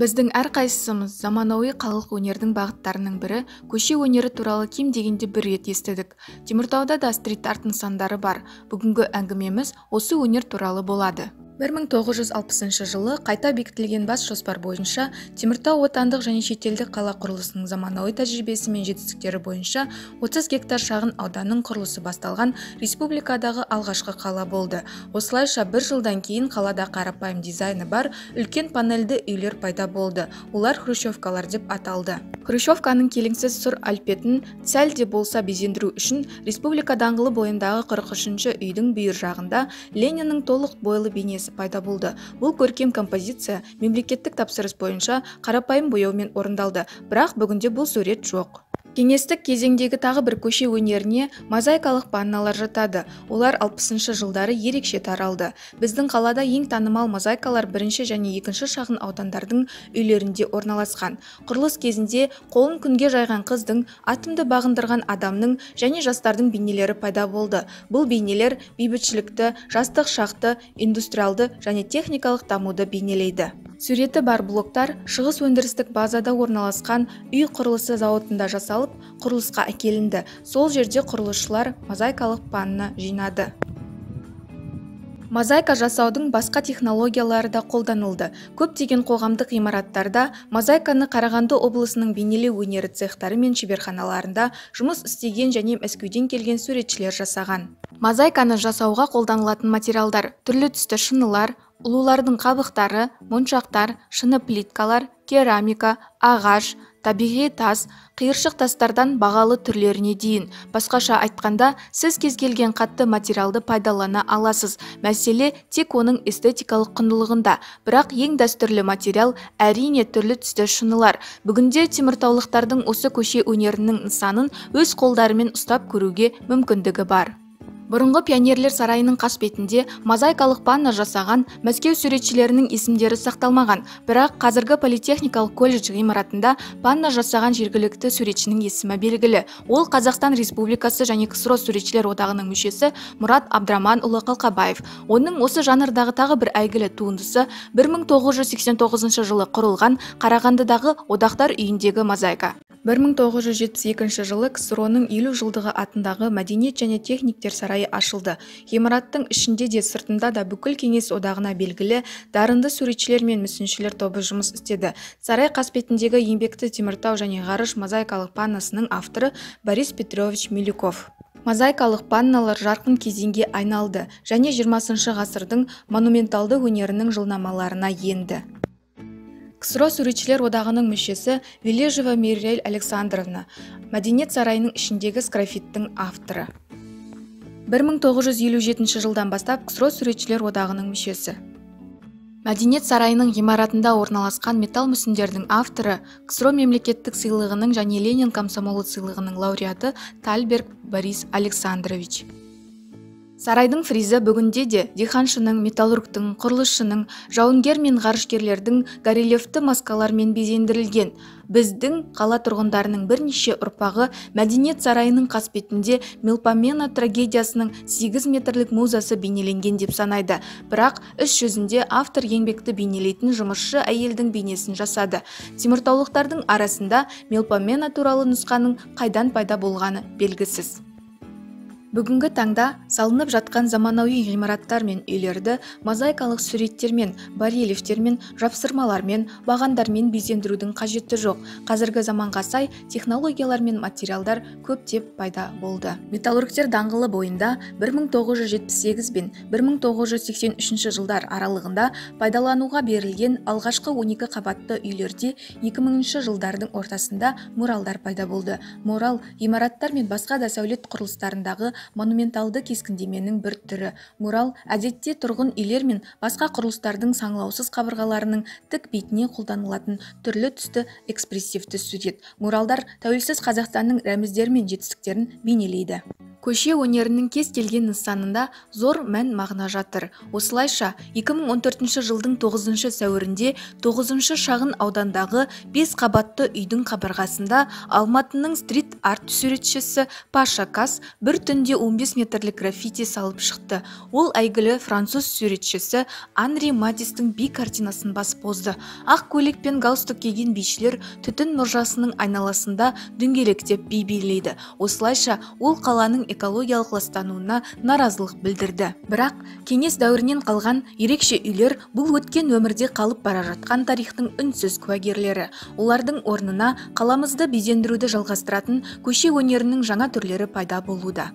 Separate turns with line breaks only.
Біздің әрқайсымыз заманауи қалалық өнердің бағыттарының бірі көше өнері туралы кем дегенде бір рет естідік. Теміртауда да стрит-арт нысандары бар. Бүгінгі әңгімеміз осы өнер туралы болады. 1960 жылы қайта бекітілген бас жоспар бойынша Теміртау отандық және шетелдік қала құрылысының заманауи тәжірибесі мен жетістіктері бойынша 30 гектар шағын ауданның құрылысы басталған республикадағы алғашқы қала болды. Осылайша бір жылдан кейін қалада қарапайым дизайны бар үлкен панельді үйлер пайда болды. Олар хрущевкалар деп аталды. Хрущевканың келеңсіз сұр әлпетін сәл де болса безендіру үшін республика даңғылы бойындағы 43-ші үйдің бүйір жағында Лениннің толық бойлы бейнесі пайда болды. Бұл көркем композиция мемлекеттік тапсырыс бойынша қарапайым бояумен орындалды, бірақ бүгінде бұл сурет жоқ. Кеңестік кезеңдегі тағы бір көше өнеріне мозаикалық панналар жатады. Олар 60-шы жылдары ерекше таралды. Біздің қалада ең танымал мозаикалар бірінші және екінші шағын аудандардың үйлерінде орналасқан. Құрылыс кезінде қолын күнге жайған қыздың, атомды бағындырған адамның және жастардың бейнелері пайда болды. Бұл бейнелер бейбітшілікті, жастық шақты, индустриалды және техникалық дамуды бейнелейді. Суреті бар блоктар шығыс өндірістік базада орналасқан үй құрылысы зауытында жасалып, құрылысқа әкелінді. Сол жерде құрылысшылар мозаикалық панна жинады. Мозаика жасаудың басқа технологиялары да қолданылды. Көптеген қоғамдық ғимараттарда мозаиканы Қарағанды облысының бейнелеу өнері цехтары мен шеберханаларында жұмыс істеген және Мәскеуден келген суретшілер жасаған. Мозаиканы жасауға қолданылатын материалдар түрлі түсті шынылар, ұлулардың қабықтары, моншақтар, шыны плиткалар, керамика, ағаш, табиғи тас, қиыршық тастардан бағалы түрлеріне дейін. Басқаша айтқанда, сіз кез келген қатты материалды пайдалана аласыз. Мәселе тек оның эстетикалық құндылығында. Бірақ ең дәстүрлі материал әрине түрлі түсті шынылар. Бүгінде теміртаулықтардың осы көше өнерінің нысанын өз қолдарымен ұстап көруге мүмкіндігі бар. Бұрынғы пионерлер сарайының қасбетінде мозаикалық панна жасаған Мәскеу суретшілерінің есімдері сақталмаған, бірақ қазіргі политехникалық колледж ғимаратында панна жасаған жергілікті суретшінің есімі белгілі. Ол Қазақстан Республикасы және КСРО суретшілер одағының мүшесі Мұрат Абдраманұлы Қалқабаев. Оның осы жанрдағы тағы бір әйгілі туындысы 1989 жылы құрылған Қарағандыдағы Одақтар үйіндегі мозаика. 1972 жылы КСРО-ның 50 жылдығы атындағы Мәдениет және техниктер сарайы ашылды. Ғимараттың ішінде де сыртында да бүкіл кеңес одағына белгілі дарынды суретшілер мен мүсіншілер тобы жұмыс істеді. Сарай қасбетіндегі еңбекті Теміртау және ғарыш мозаикалық паннасының авторы Борис Петрович Милюков. Мозаикалық панналар жарқын кезеңге айналды және 20 ғасырдың монументалды өнерінің жылнамаларына енді. КСРО суретшілер одағының мүшесі Вележева Мирель Александровна, Мәдениет сарайының ішіндегі скрафиттің авторы. 1957 жылдан бастап КСРО суретшілер одағының мүшесі. Мәдениет сарайының ғимаратында орналасқан металл мүсіндердің авторы, КСРО мемлекеттік сыйлығының және Ленин комсомолы сыйлығының лауреаты Тальберг Борис Александрович. Сарайдың фризі бүгінде де диханшының, металлургтың, құрылысшының, жауынгер мен ғарышкерлердің горельефті маскалармен безендірілген. Біздің қала тұрғындарының бірнеше ұрпағы Мәдениет сарайының қасбетінде Мелпомена трагедиясының 8 метрлік музасы бейнеленген деп санайды. Бірақ іс жүзінде автор еңбекті бейнелейтін жұмысшы әйелдің бейнесін жасады. Теміртаулықтардың арасында Мелпомена туралы нұсқаның қайдан пайда болғаны белгісіз. Бүгінгі таңда салынып жатқан заманауи ғимараттар мен үйлерді мозаикалық суреттермен, барельефтермен, жапсырмалармен, бағандармен безендірудің қажеті жоқ. Қазіргі заманға сай технологиялар мен материалдар көптеп пайда болды. Металлургтер даңғылы бойында 1978 бен 1983 жылдар аралығында пайдалануға берілген алғашқы 12 қабатты үйлерде 2000 жылдардың ортасында муралдар пайда болды. Мурал ғимараттар мен басқа да сәулет құрылыстарындағы монументалды кескіндеменің бір түрі. Мурал әдетте тұрғын үйлер мен басқа құрылыстардың саңылаусыз қабырғаларының тік бетіне қолданылатын түрлі түсті экспрессивті сурет. Муралдар тәуелсіз Қазақстанның рәміздері мен жетістіктерін бейнелейді. Көше өнерінің кез келген нысанында зор мән мағына жатыр. Осылайша 2014 жылдың 9 сәуірінде 9 шағын аудандағы 5 қабатты үйдің қабырғасында Алматының стрит-арт суретшісі Паша Кас бір түнде көлемінде 15 метрлік граффити салып шықты. Ол әйгілі француз суретшісі Анри Матистің би картинасын басып озды. Ақ көйлек пен галстук киген бишілер түтін мұржасының айналасында дөңгелектеп би билейді. Осылайша ол қаланың экологиялық ластануына наразылық білдірді. Бірақ кеңес дәуірінен қалған ерекше үйлер бұл өткен өмірде қалып бара жатқан тарихтың үнсіз куәгерлері. Олардың орнына қаламызды безендіруді жалғастыратын көше өнерінің жаңа түрлері пайда болуда.